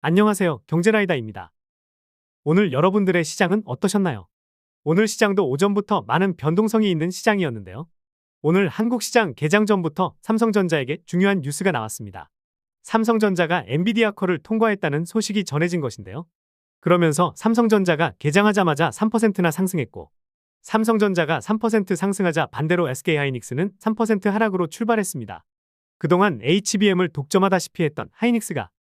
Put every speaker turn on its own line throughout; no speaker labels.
안녕하세요. 경제라이다입니다. 오늘 여러분들의 시장은 어떠셨나요? 오늘 시장도 오전부터 많은 변동성이 있는 시장이었는데요. 오늘 한국 시장 개장 전부터 삼성전자에게 중요한 뉴스가 나왔습니다. 삼성전자가 엔비디아 콜을 통과했다는 소식이 전해진 것인데요. 그러면서 삼성전자가 개장하자마자 3%나 상승했고, 삼성전자가 3% 상승하자 반대로 SK하이닉스는 3% 하락으로 출발했습니다. 그동안 HBM을 독점하다시피 했던 하이닉스가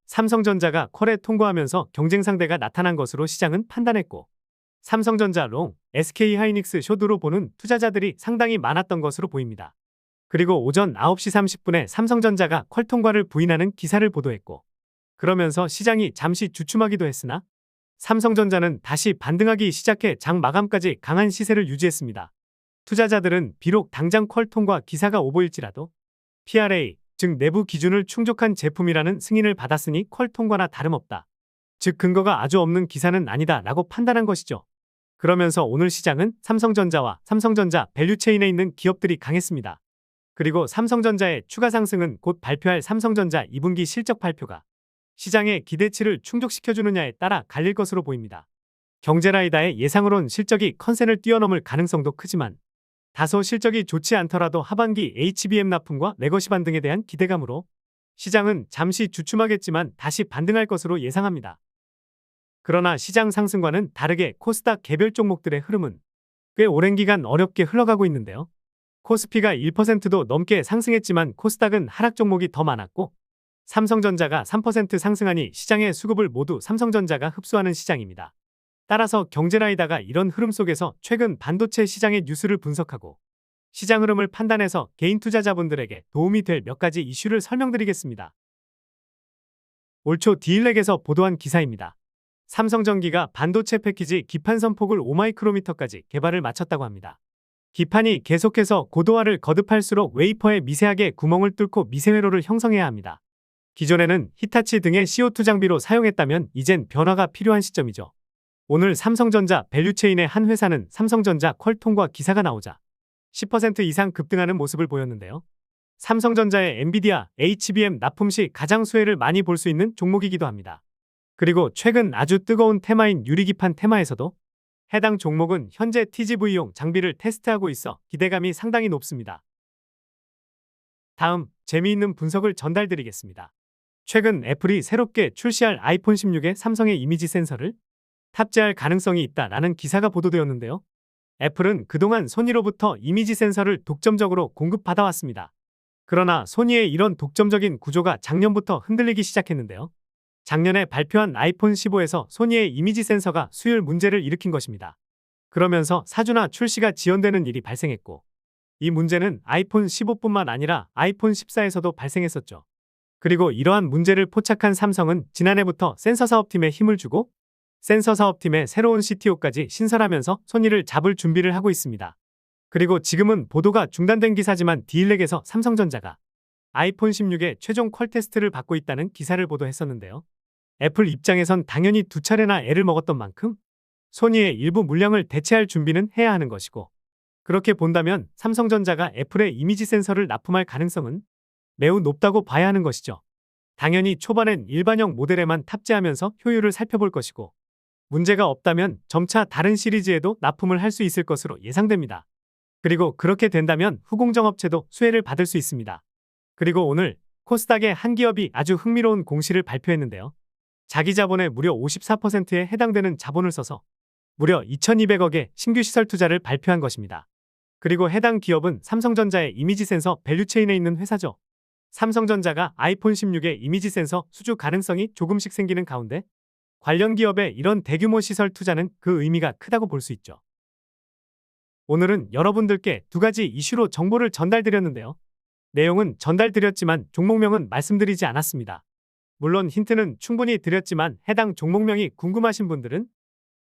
삼성전자가 콜에 통과하면서 경쟁 상대가 나타난 것으로 시장은 판단했고, 삼성전자 롱, SK하이닉스 숏으로 보는 투자자들이 상당히 많았던 것으로 보입니다. 그리고 오전 9시 30분에 삼성전자가 콜 통과를 부인하는 기사를 보도했고, 그러면서 시장이 잠시 주춤하기도 했으나 삼성전자는 다시 반등하기 시작해 장 마감까지 강한 시세를 유지했습니다. 투자자들은 비록 당장 콜 통과 기사가 오보일지라도 PRA, 즉 내부 기준을 충족한 제품이라는 승인을 받았으니 콜 통과나 다름없다. 즉 근거가 아주 없는 기사는 아니다 라고 판단한 것이죠. 그러면서 오늘 시장은 삼성전자와 삼성전자 밸류체인에 있는 기업들이 강했습니다. 그리고 삼성전자의 추가 상승은 곧 발표할 삼성전자 2분기 실적 발표가 시장의 기대치를 충족시켜주느냐에 따라 갈릴 것으로 보입니다. 경제라이다의 예상으론 실적이 컨센을 뛰어넘을 가능성도 크지만 다소 실적이 좋지 않더라도 하반기 HBM 납품과 레거시 반등에 대한 기대감으로 시장은 잠시 주춤하겠지만 다시 반등할 것으로 예상합니다. 그러나 시장 상승과는 다르게 코스닥 개별 종목들의 흐름은 꽤 오랜 기간 어렵게 흘러가고 있는데요. 코스피가 1%도 넘게 상승했지만 코스닥은 하락 종목이 더 많았고, 삼성전자가 3% 상승하니 시장의 수급을 모두 삼성전자가 흡수하는 시장입니다. 따라서 경제라이다가 이런 흐름 속에서 최근 반도체 시장의 뉴스를 분석하고 시장 흐름을 판단해서 개인 투자자분들에게 도움이 될 몇 가지 이슈를 설명드리겠습니다. 올 초 디일렉에서 보도한 기사입니다. 삼성전기가 반도체 패키지 기판 선폭을 5마이크로미터까지 개발을 마쳤다고 합니다. 기판이 계속해서 고도화를 거듭할수록 웨이퍼에 미세하게 구멍을 뚫고 미세회로를 형성해야 합니다. 기존에는 히타치 등의 CO2 장비로 사용했다면 이젠 변화가 필요한 시점이죠. 오늘 삼성전자 밸류체인의 한 회사는 삼성전자 콜 통과 기사가 나오자 10% 이상 급등하는 모습을 보였는데요. 삼성전자의 엔비디아, HBM 납품 시 가장 수혜를 많이 볼 수 있는 종목이기도 합니다. 그리고 최근 아주 뜨거운 테마인 유리기판 테마에서도 해당 종목은 현재 TGV용 장비를 테스트하고 있어 기대감이 상당히 높습니다. 다음, 재미있는 분석을 전달드리겠습니다. 최근 애플이 새롭게 출시할 아이폰 16에 삼성의 이미지 센서를 탑재할 가능성이 있다라는 기사가 보도되었는데요. 애플은 그동안 소니로부터 이미지 센서를 독점적으로 공급받아왔습니다. 그러나 소니의 이런 독점적인 구조가 작년부터 흔들리기 시작했는데요. 작년에 발표한 아이폰 15에서 소니의 이미지 센서가 수율 문제를 일으킨 것입니다. 그러면서 사주나 출시가 지연되는 일이 발생했고, 이 문제는 아이폰 15뿐만 아니라 아이폰 14에서도 발생했었죠. 그리고 이러한 문제를 포착한 삼성은 지난해부터 센서 사업팀에 힘을 주고 센서 사업팀의 새로운 CTO까지 신설하면서 소니를 잡을 준비를 하고 있습니다. 그리고 지금은 보도가 중단된 기사지만 디일렉에서 삼성전자가 아이폰 16의 최종 퀄 테스트를 받고 있다는 기사를 보도했었는데요. 애플 입장에선 당연히 두 차례나 애를 먹었던 만큼 소니의 일부 물량을 대체할 준비는 해야 하는 것이고, 그렇게 본다면 삼성전자가 애플의 이미지 센서를 납품할 가능성은 매우 높다고 봐야 하는 것이죠. 당연히 초반엔 일반형 모델에만 탑재하면서 효율을 살펴볼 것이고, 문제가 없다면 점차 다른 시리즈에도 납품을 할 수 있을 것으로 예상됩니다. 그리고 그렇게 된다면 후공정업체도 수혜를 받을 수 있습니다. 그리고 오늘 코스닥의 한 기업이 아주 흥미로운 공시를 발표했는데요. 자기 자본의 무려 54%에 해당되는 자본을 써서 무려 2,200억의 신규 시설 투자를 발표한 것입니다. 그리고 해당 기업은 삼성전자의 이미지 센서 밸류체인에 있는 회사죠. 삼성전자가 아이폰 16의 이미지 센서 수주 가능성이 조금씩 생기는 가운데 관련 기업의 이런 대규모 시설 투자는 그 의미가 크다고 볼 수 있죠. 오늘은 여러분들께 두 가지 이슈로 정보를 전달드렸는데요. 내용은 전달드렸지만 종목명은 말씀드리지 않았습니다. 물론 힌트는 충분히 드렸지만 해당 종목명이 궁금하신 분들은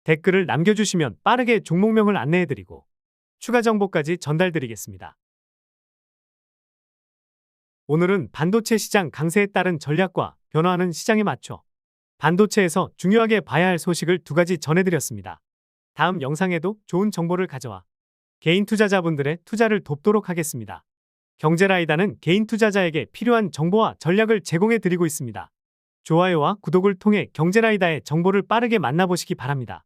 댓글을 남겨주시면 빠르게 종목명을 안내해드리고 추가 정보까지 전달드리겠습니다. 오늘은 반도체 시장 강세에 따른 전략과 변화하는 시장에 맞춰 반도체에서 중요하게 봐야 할 소식을 두 가지 전해드렸습니다. 다음 영상에도 좋은 정보를 가져와 개인 투자자분들의 투자를 돕도록 하겠습니다. 경제라이다는 개인 투자자에게 필요한 정보와 전략을 제공해드리고 있습니다. 좋아요와 구독을 통해 경제라이다의 정보를 빠르게 만나보시기 바랍니다.